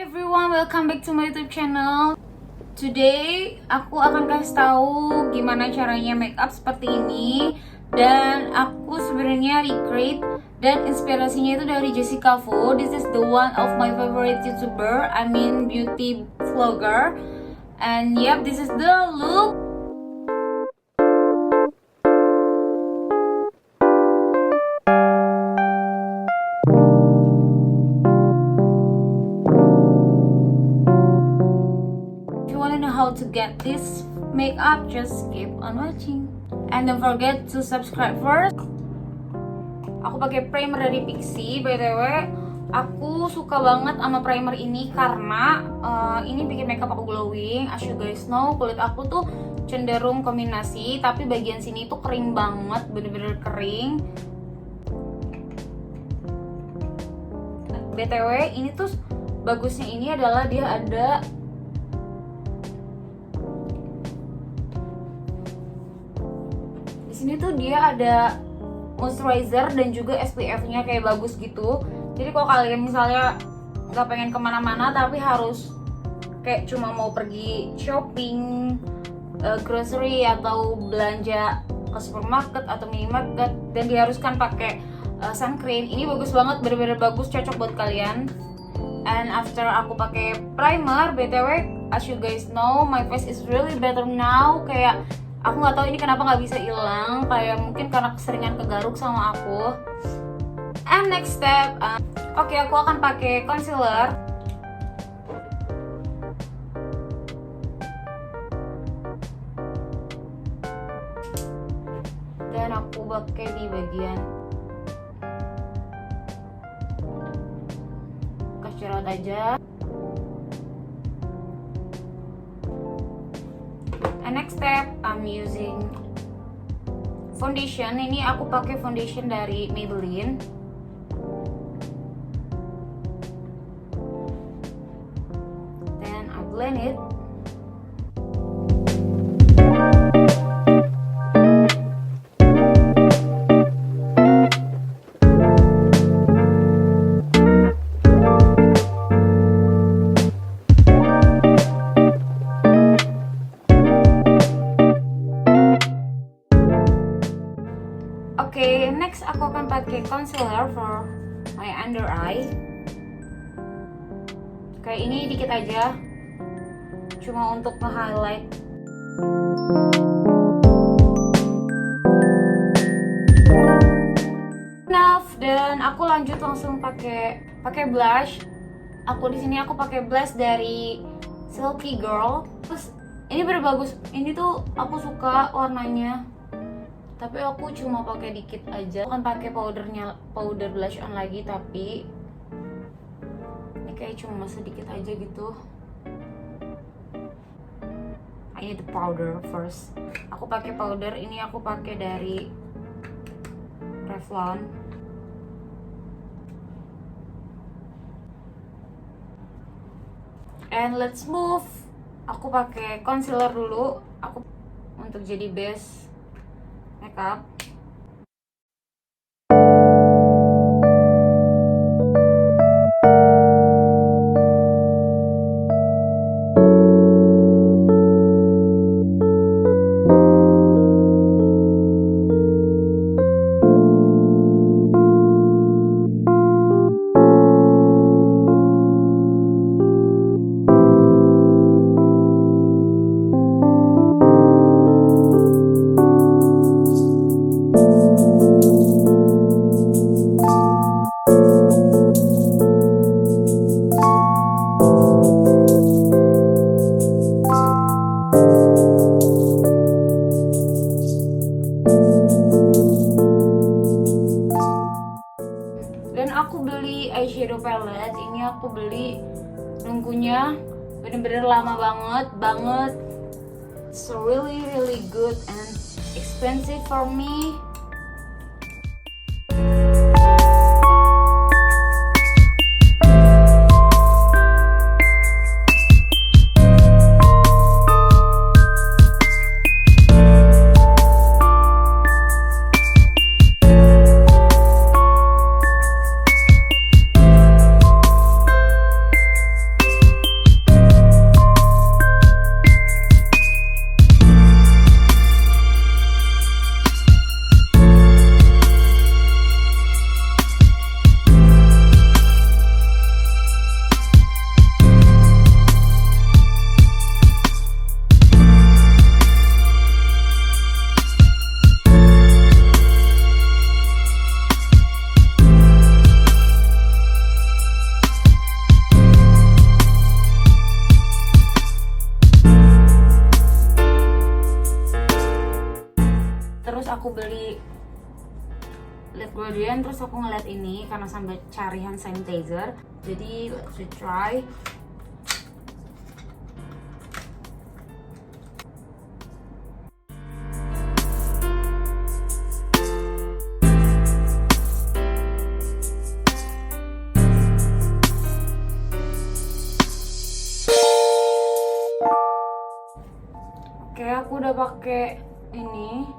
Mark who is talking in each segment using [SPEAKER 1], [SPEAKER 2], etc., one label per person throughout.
[SPEAKER 1] Hi everyone, welcome back to my YouTube channel. Today aku akan kasih tahu gimana caranya makeup seperti ini, dan aku sebenarnya recreate dan inspirasinya itu dari Jessica Fu. This is the one of my favorite YouTuber, I mean beauty vlogger, and yep, this is the look. How to get this makeup, just keep on watching and don't forget to subscribe first. Aku pakai primer dari Pixi, btw aku suka banget sama primer ini karena ini bikin makeup aku glowing. As you guys know, kulit aku tuh cenderung kombinasi, tapi bagian sini tuh kering banget, bener-bener kering. Btw ini tuh bagusnya ini adalah dia ada sini tuh dia ada moisturizer dan juga SPF-nya kayak bagus gitu. Jadi kalau kalian misalnya nggak pengen kemana-mana tapi harus kayak cuma mau pergi shopping, grocery atau belanja ke supermarket atau minimarket dan diharuskan pakai sun cream, ini bagus banget, bener-bener bagus, cocok buat kalian. And after aku pakai primer, btw as you guys know, my face is really better now. Kayak aku nggak tahu ini kenapa nggak bisa hilang, kayak mungkin karena keseringan kegaruk sama aku. And next step, oke, aku akan pakai concealer. Dan aku pakai di bagian kasih jerawat aja. Next step, I'm using foundation. Ini aku pakai foundation dari Maybelline. Then I blend it. Oke, next aku akan pakai concealer for my under eye. Kayak ini dikit aja, cuma untuk nge-highlight. Enough, dan aku lanjut langsung pakai blush. Aku di sini aku pakai blush dari Silky Girl. Terus ini bener bagus. Ini tuh aku suka warnanya. Tapi aku cuma pakai dikit aja. Bukan pakai powder blush on lagi, tapi ini kayak cuma sedikit aja gitu. I need the powder first. Aku pakai powder ini, aku pakai dari Revlon. And let's move. Aku pakai concealer dulu. Aku untuk jadi base makeup. Eyeshadow palette ini aku beli, nunggunya bener-bener lama banget. So really good and expensive for me. aku ngeliat ini karena sambil cari hand sanitizer. Jadi let's try. Oke, aku udah pakai ini.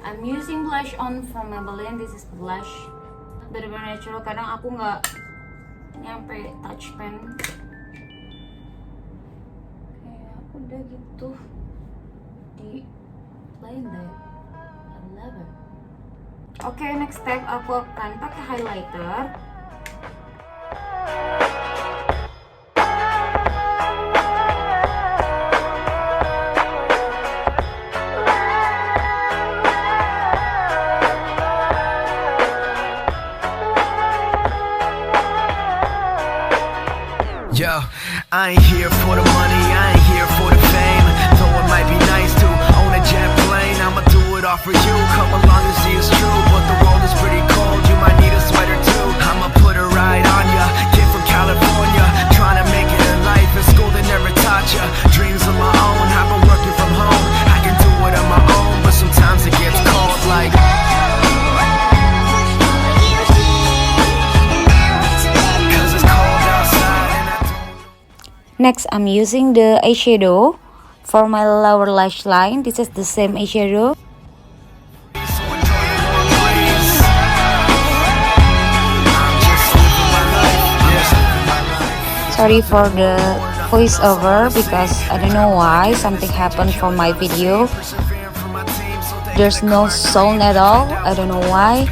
[SPEAKER 1] I'm using blush on from Maybelline. This is the blush. Bener-bener natural. Kadang aku nggak nyampe touch pen. Kayak udah gitu di lain deh. I love it. Oke, next step aku akan pakai highlighter.
[SPEAKER 2] Yo, I ain't here for the money, I ain't here for the fame. Though it might be nice to own a jet plane, I'ma do it all for you. Come along and see it's true, but the world is pretty cold. You might need a sweater too. I'ma put a ride on ya. Kid from California, trying to make it in life. In school they never taught ya. Dreams of my own, I've been working from home. I can do it on my own, but sometimes it gets cold like.
[SPEAKER 1] Next, I'm using the eyeshadow for my lower lash line. This is the same eyeshadow. Sorry for the voiceover because I don't know why something happened for my video. There's no sound at all. I don't know why.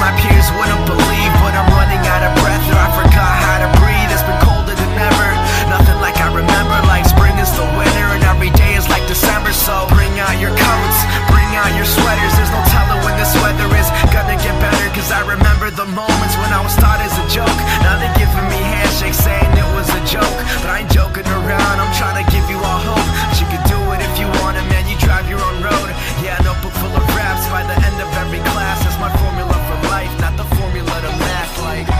[SPEAKER 2] My peers wouldn't believe, but I'm running out of breath, or I forgot how to breathe. It's been colder than ever, nothing like I remember. Like spring is the winter, and every day is like December. So bring out your coats, bring out your sweaters. There's no telling when this weather is gonna get better. Cause I remember the moments when I was thought as a joke. Now they're giving me handshakes saying it was a joke. But I ain't joking around, I'm trying to give you all hope. But you can do it if you want it, man, you drive your own road. Yeah, a notebook full of raps by the end of every class. That's my formula for life, not the formula to math like.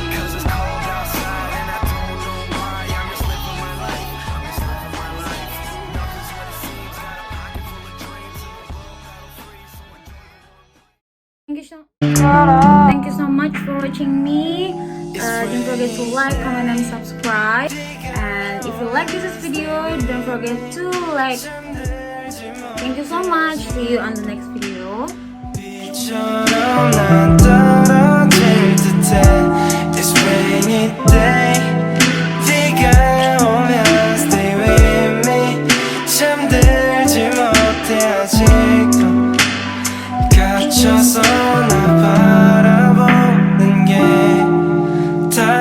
[SPEAKER 2] Cause it's cold outside and I don't know why. I'm just living my life, I'm just living my life. Nothing's what it seems, got a pocket full of dreams in a world that'll freeze. So
[SPEAKER 1] Thank you so much for watching me. Don't forget to like, comment, and subscribe. And if you like this video, don't forget to like. Thank you so much. See you on the next video.
[SPEAKER 2] It's rainy day. 네가 오면 stay with me. 잠들지 못해 아직도 갇혀서 나 봐.